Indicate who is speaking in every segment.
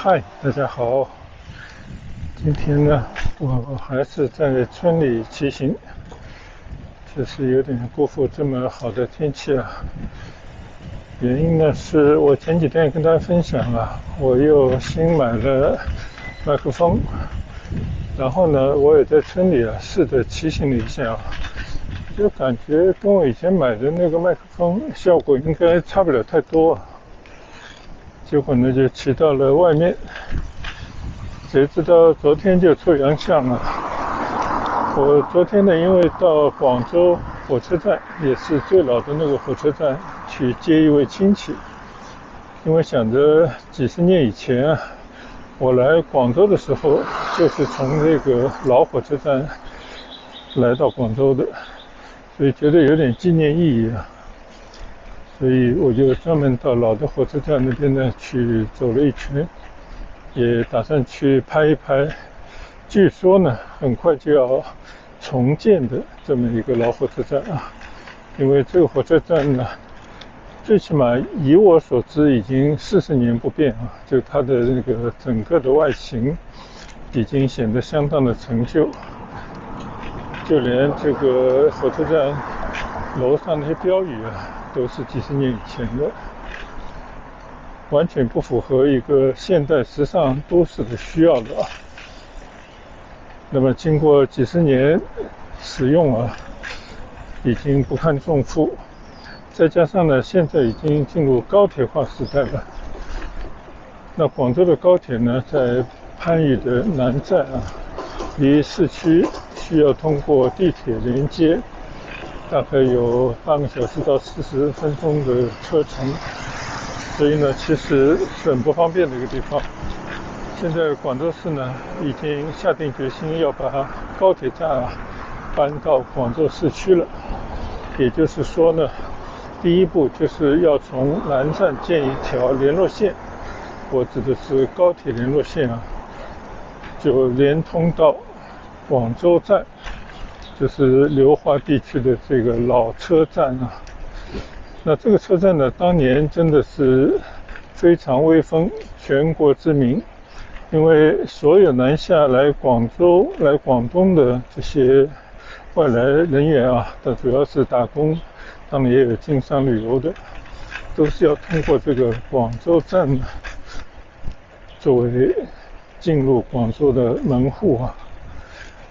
Speaker 1: 嗨，大家好。今天呢，我还是在村里骑行，就是有点辜负这么好的天气啊。原因呢是我前几天跟大家分享了，我又新买了麦克风，然后呢，我也在村里试着骑行了一下，就感觉跟我以前买的那个麦克风效果应该差不了太多。结果呢，就骑到了外面。谁知道昨天就出洋相了。我昨天呢，因为到广州火车站，也是最老的那个火车站，去接一位亲戚。因为想着几十年以前我来广州的时候，就是从这个老火车站来到广州的，所以觉得有点纪念意义啊。所以我就专门到老的火车站那边呢去走了一圈。也打算去拍一拍，据说呢很快就要重建的这么一个老火车站啊。因为这个火车站呢，最起码以我所知已经40年不变啊，就它的那个整个的外形已经显得相当的陈旧，就连这个火车站楼上那些标语都是几十年以前的，完全不符合一个现代时尚都市的需要的。那么经过几十年使用已经不堪重负，再加上呢，现在已经进入高铁化时代了。那广州的高铁呢，在番禺的南站离市区需要通过地铁连接，大概有半个小时到40分钟的车程。所以呢，其实是很不方便的一个地方。现在广州市呢，已经下定决心要把高铁站搬到广州市区了。也就是说呢，第一步就是要从南站建一条联络线，我指的是高铁联络线就连通到广州站，就是流花地区的这个老车站那这个车站呢，当年真的是非常威风，全国知名。因为所有南下来广州、来广东的这些外来人员它主要是打工，当然也有经商旅游的，都是要通过这个广州站作为进入广州的门户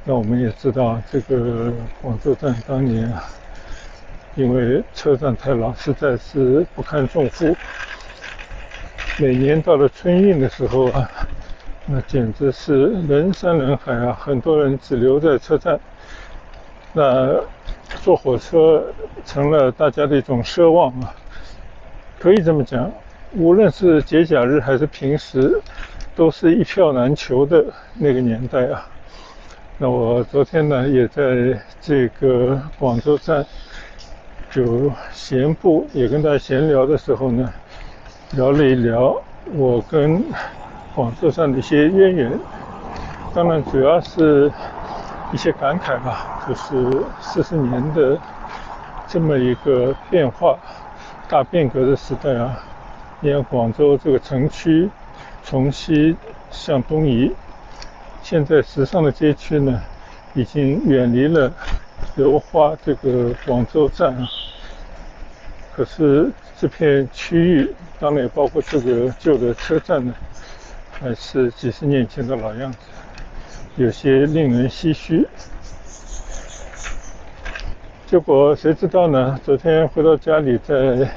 Speaker 1: 那我们也知道，这个广州站当年因为车站太老，实在是不堪重负。每年到了春运的时候那简直是人山人海很多人只留在车站。那坐火车成了大家的一种奢望可以这么讲，无论是节假日还是平时，都是一票难求的那个年代那我昨天呢，也在这个广州站就闲步，也跟大家闲聊的时候呢，聊了一聊我跟广州站的一些渊源。当然主要是一些感慨就是40年的这么一个变化大变革的时代你看广州这个城区从西向东移，现在时尚的街区呢已经远离了流花这个广州站可是这片区域当然也包括这个旧的车站呢，还是几十年前的老样子，有些令人唏嘘。结果谁知道呢，昨天回到家里在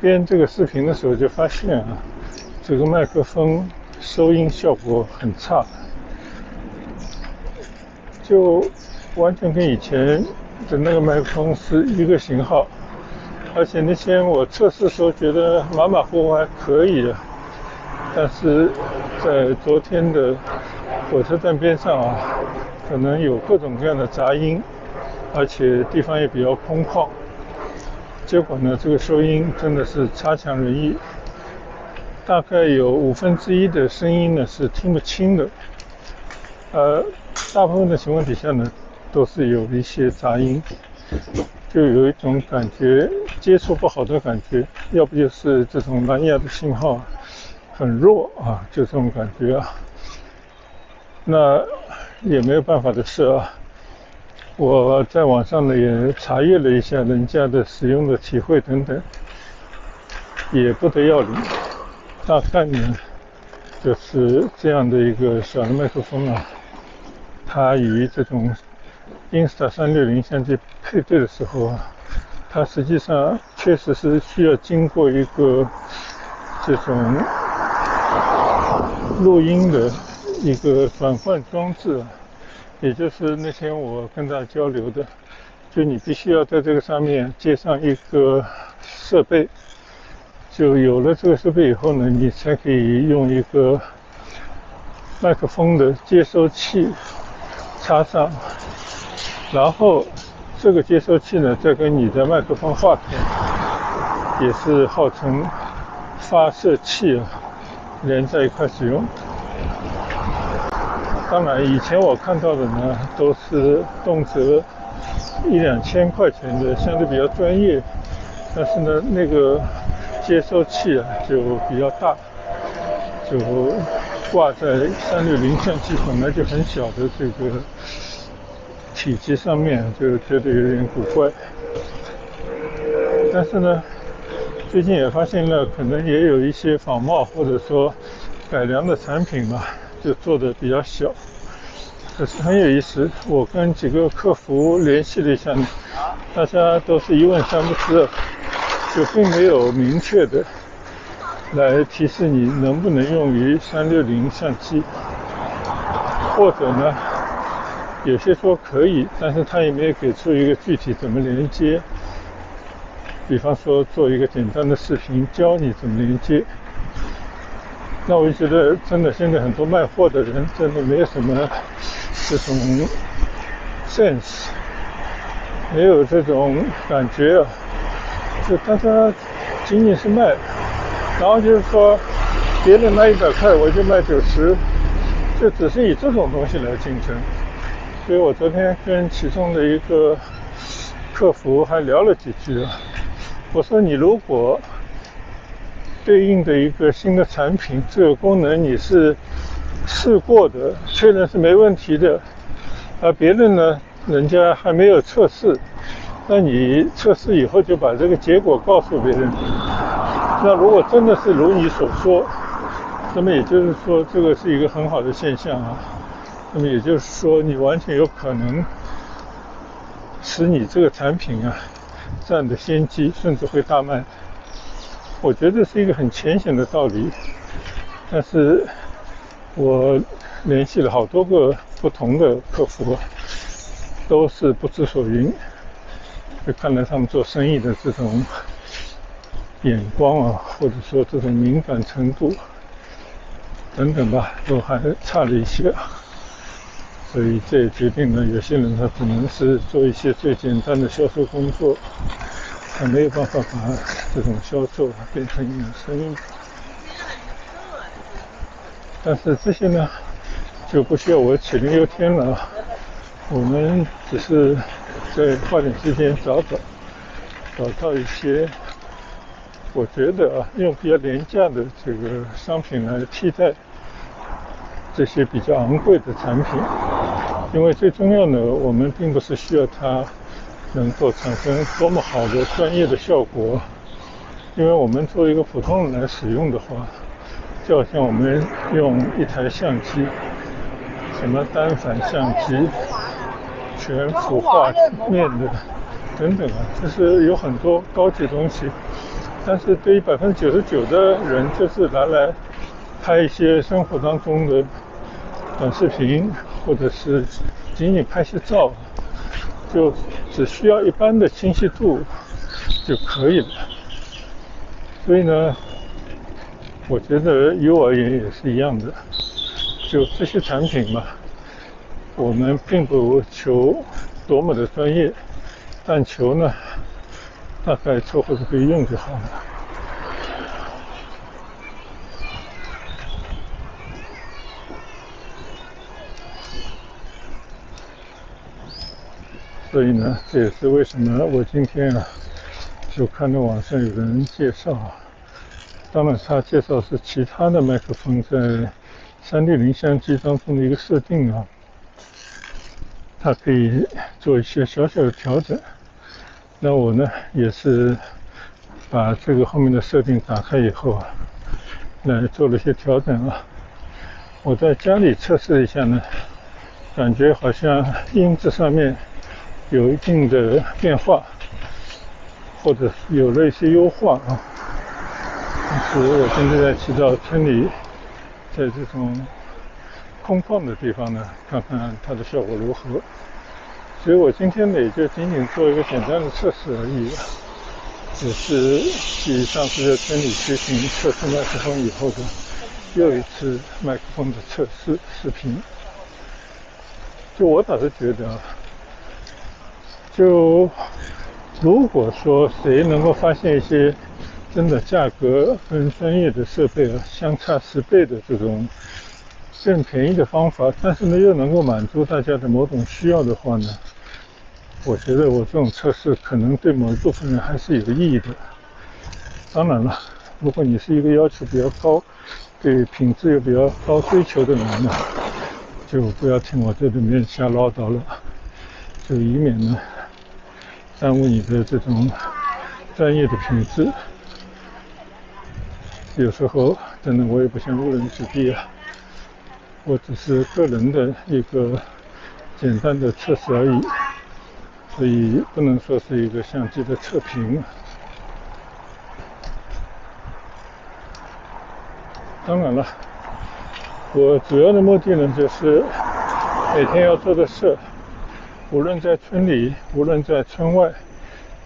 Speaker 1: 编这个视频的时候就发现这个麦克风收音效果很差，就完全跟以前的那个麦克风是一个型号。而且那天我测试的时候觉得马马虎虎还可以但是在昨天的火车站边上可能有各种各样的杂音，而且地方也比较空旷，结果呢这个收音真的是差强人意，大概有1/5的声音呢是听不清的，大部分的情况底下呢都是有一些杂音，就有一种感觉接触不好的感觉，要不就是这种蓝牙的信号很弱啊，就这种感觉啊。那也没有办法的事啊。我在网上呢也查阅了一下人家的使用的体会等等，也不得要领。大概呢就是这样的一个小的麦克风啊，它与这种 Insta360相机配对的时候啊，它实际上确实是需要经过一个这种录音的一个转换装置啊，也就是那天我跟他交流的，就你必须要在这个上面接上一个设备，就有了这个设备以后呢，你才可以用一个麦克风的接收器插上，然后这个接收器呢再跟你的麦克风话筒，也是号称发射器啊，连在一块使用。当然以前我看到的呢都是动辄1-2千块钱的，相对比较专业，但是呢那个接收器啊就比较大，就挂在360相机本来就很小的这个体积上面，就觉得有点古怪。但是呢最近也发现了可能也有一些仿冒或者说改良的产品嘛，就做的比较小，可是很有意思。我跟几个客服联系了一下，大家都是一问三不知，就并没有明确的来提示你能不能用于360相机，或者呢有些说可以，但是他也没有给出一个具体怎么连接，比方说做一个简单的视频教你怎么连接。那我就觉得真的现在很多卖货的人真的没有什么这种 sense， 没有这种感觉啊，就大家仅仅是卖，然后就是说别人卖100块我就卖90，就只是以这种东西来竞争。所以我昨天跟其中的一个客服还聊了几句啊，我说你如果对应的一个新的产品，这个功能你是试过的，确认是没问题的，而别人呢人家还没有测试，那你测试以后就把这个结果告诉别人，那如果真的是如你所说，那么也就是说这个是一个很好的现象啊。那么也就是说你完全有可能使你这个产品啊占的先机，甚至会大卖。我觉得是一个很浅显的道理，但是我联系了好多个不同的客服，都是不知所云，就看来他们做生意的这种眼光啊，或者说这种敏感程度等等吧，都还差了一些。所以这也决定了有些人他可能是做一些最简单的销售工作，他没有办法把这种销售变成一门生意。但是这些呢就不需要我杞人忧天了，我们只是再花点时间找到一些我觉得用比较廉价的这个商品来替代这些比较昂贵的产品。因为最重要的我们并不是需要它能够产生多么好的专业的效果，因为我们作为一个普通人来使用的话，就好像我们用一台相机，什么单反相机、全幅画面的等等啊，就是有很多高级东西，但是对于99%的人就是拿来拍一些生活当中的短视频，或者是仅仅拍些照，就只需要一般的清晰度就可以了。所以呢我觉得于我而言也是一样的，就这些产品嘛，我们并不求多么的专业，但求呢大概凑合着可以用就好了。所以呢这也是为什么我今天就看到网上有人介绍当然他介绍是其他的麦克风在360相机当中的一个设定啊，它可以做一些小小的调整。那我呢也是把这个后面的设定打开以后啊，来做了一些调整啊。我在家里测试一下呢，感觉好像音质上面有一定的变化，或者有了一些优化啊。但是我现在在骑到村里，在这种空旷的地方呢，看看它的效果如何。所以我今天呢也就仅仅做一个简单的测试而已，也是继上次在村里骑行测试麦克风以后的又一次麦克风的测试视频。就我倒是觉得，就如果说谁能够发现一些真的价格跟专业的设备相差10倍的这种更便宜的方法，但是呢又能够满足大家的某种需要的话呢，我觉得我这种测试可能对某一部分人还是有意义的。当然了，如果你是一个要求比较高，对品质有比较高追求的人呢，就不要听我这里面瞎唠叨了，就以免呢耽误你的这种专业的品质。有时候真的我也不想误人子弟啊，我只是个人的一个简单的测试而已，所以不能说是一个相机的测评。当然了，我主要的目的呢就是每天要做的事，无论在村里，无论在村外，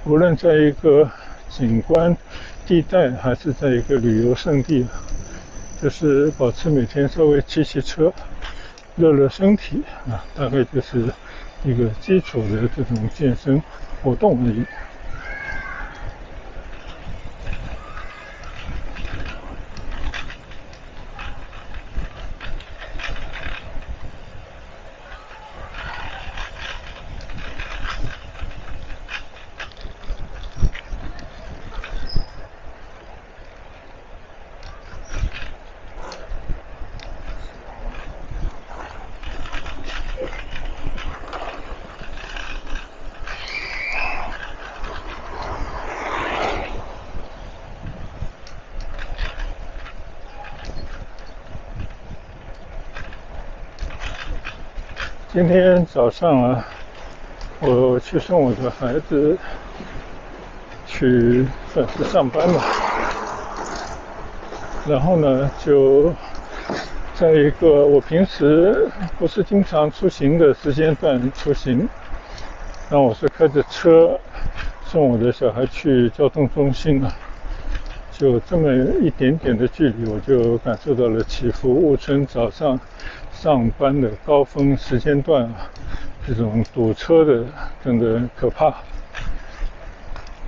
Speaker 1: 无论在一个景观地带还是在一个旅游胜地，就是保持每天稍微骑骑车，热热身体啊，大概就是一个基础的这种健身活动而已。今天早上啊，我去送我的孩子去算是上班了，然后呢就在一个我平时不是经常出行的时间段出行，然后我是开着车送我的小孩去交通中心啊，就这么一点点的距离，我就感受到了起伏雾村早上上班的高峰时间段啊，这种堵车的真的可怕。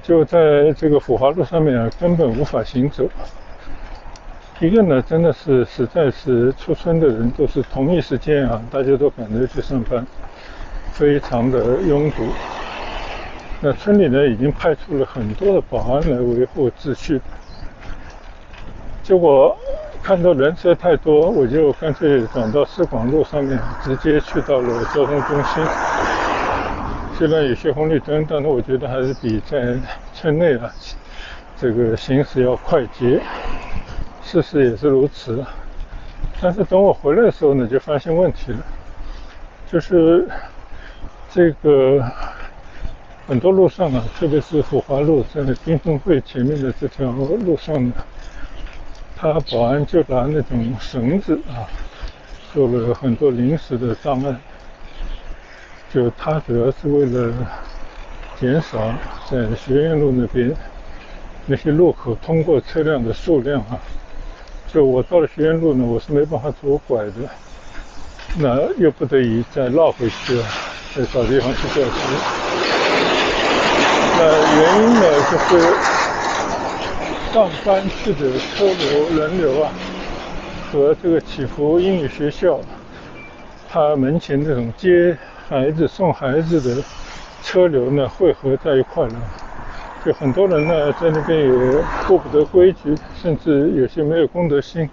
Speaker 1: 就在这个辅华路上面啊，根本无法行走。一个呢，真的是实在是出村的人都是同一时间啊，大家都赶着去上班，非常的拥堵。那村里呢，已经派出了很多的保安来维护秩序。结果看到人车太多，我就干脆转到市广路上面，直接去到了交通中心。虽然有些红绿灯，但是我觉得还是比在村内啊这个行驶要快捷。事实也是如此。但是等我回来的时候呢，就发现问题了，就是这个很多路上啊，特别是辅华路在缤纷汇前面的这条路上呢，他保安就拿那种绳子啊，做了很多临时的障碍。就他主要是为了减少在学院路那边那些路口通过车辆的数量啊。就我到了学院路呢，我是没办法左拐的，那又不得已再绕回去啊，再找地方去吊车。那原因呢，就是上班去的车流人流啊，和这个祈福英语学校他门前这种接孩子送孩子的车流呢汇合在一块了，就很多人呢在那边也过不得规矩，甚至有些没有公德心，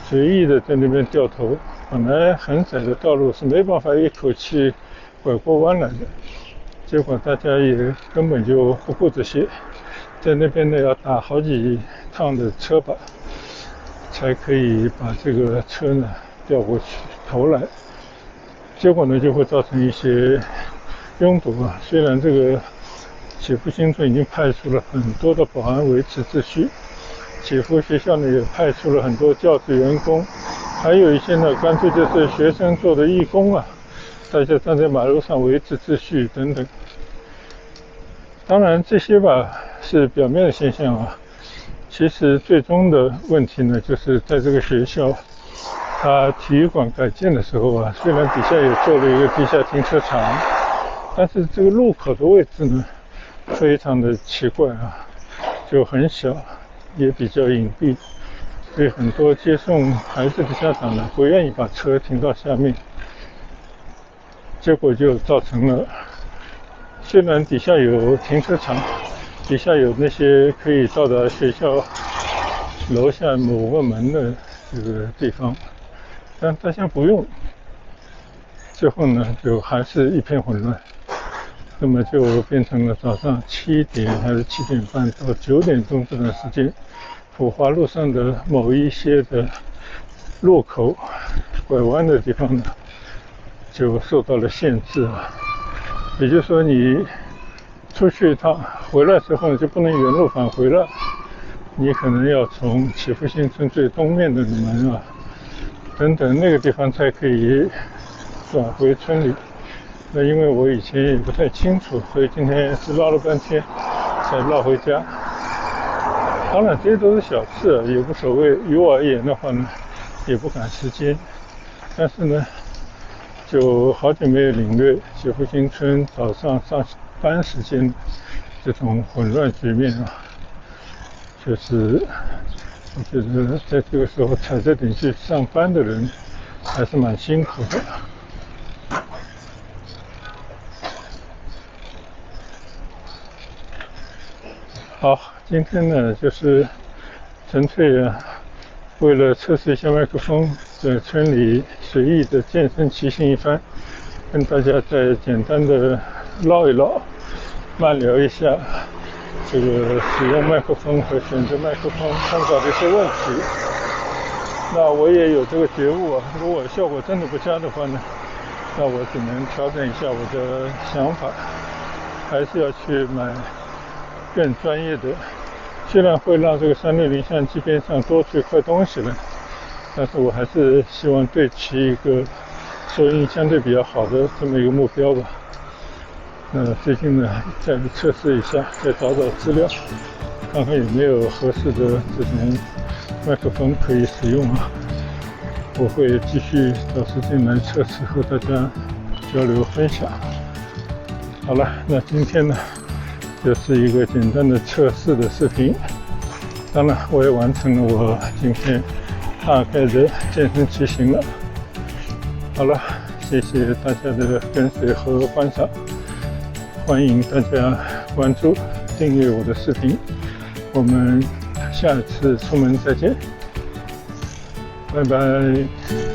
Speaker 1: 随意的在那边掉头。本来很窄的道路是没办法一口气拐过弯来的，结果大家也根本就不顾这些，在那边呢要打好几趟的车把，才可以把这个车呢调过去头来。结果呢就会造成一些拥堵啊。虽然这个祈福新村已经派出了很多的保安维持秩序，祈福学校呢也派出了很多教职员工，还有一些呢干脆就是学生做的义工啊，大家站在马路上维持秩序等等。当然这些吧是表面的现象啊，其实最终的问题呢就是在这个学校它体育馆改建的时候啊，虽然底下也做了一个地下停车场，但是这个路口的位置呢非常的奇怪啊，就很小，也比较隐蔽，所以很多接送孩子的家长呢不愿意把车停到下面，结果就造成了虽然底下有停车场，底下有那些可以到达学校楼下某个门的这个地方，但大家不用，最后呢就还是一片混乱。那么就变成了早上7点还是7点半到9点钟这段时间，普华路上的某一些的路口拐弯的地方呢就受到了限制啊。也就是说你出去一趟回来之后就不能原路返回了，你可能要从祈福新村最东面的门啊等等那个地方才可以转回村里。那因为我以前也不太清楚，所以今天是绕了半天才绕回家。当然这些都是小事啊，也无所谓，于我而言的话呢也不赶时间，但是呢就好久没有领略祈福新村早上上班时间这种混乱局面啊，就是我觉得在这个时候踩着点去上班的人还是蛮辛苦的。好，今天呢就是纯粹为了测试一下麦克风，在村里随意的健身骑行一番，跟大家再简单的唠一唠，慢聊一下这个使用麦克风和选择麦克风碰到的一些问题。那我也有这个觉悟啊，如果效果真的不佳的话呢，那我只能调整一下我的想法，还是要去买更专业的，虽然会让这个360相机边上多出一块东西来，但是我还是希望对齐一个收音相对比较好的这么一个目标吧。最近呢再测试一下，再找找资料，看看有没有合适的这种麦克风可以使用啊。我会继续找时间来测试和大家交流分享。好了，那今天呢就是一个简单的测试的视频，当然我也完成了我今天大概的健身骑行了。好了，谢谢大家的跟随和观赏，欢迎大家关注订阅我的视频，我们下次出门再见，拜拜。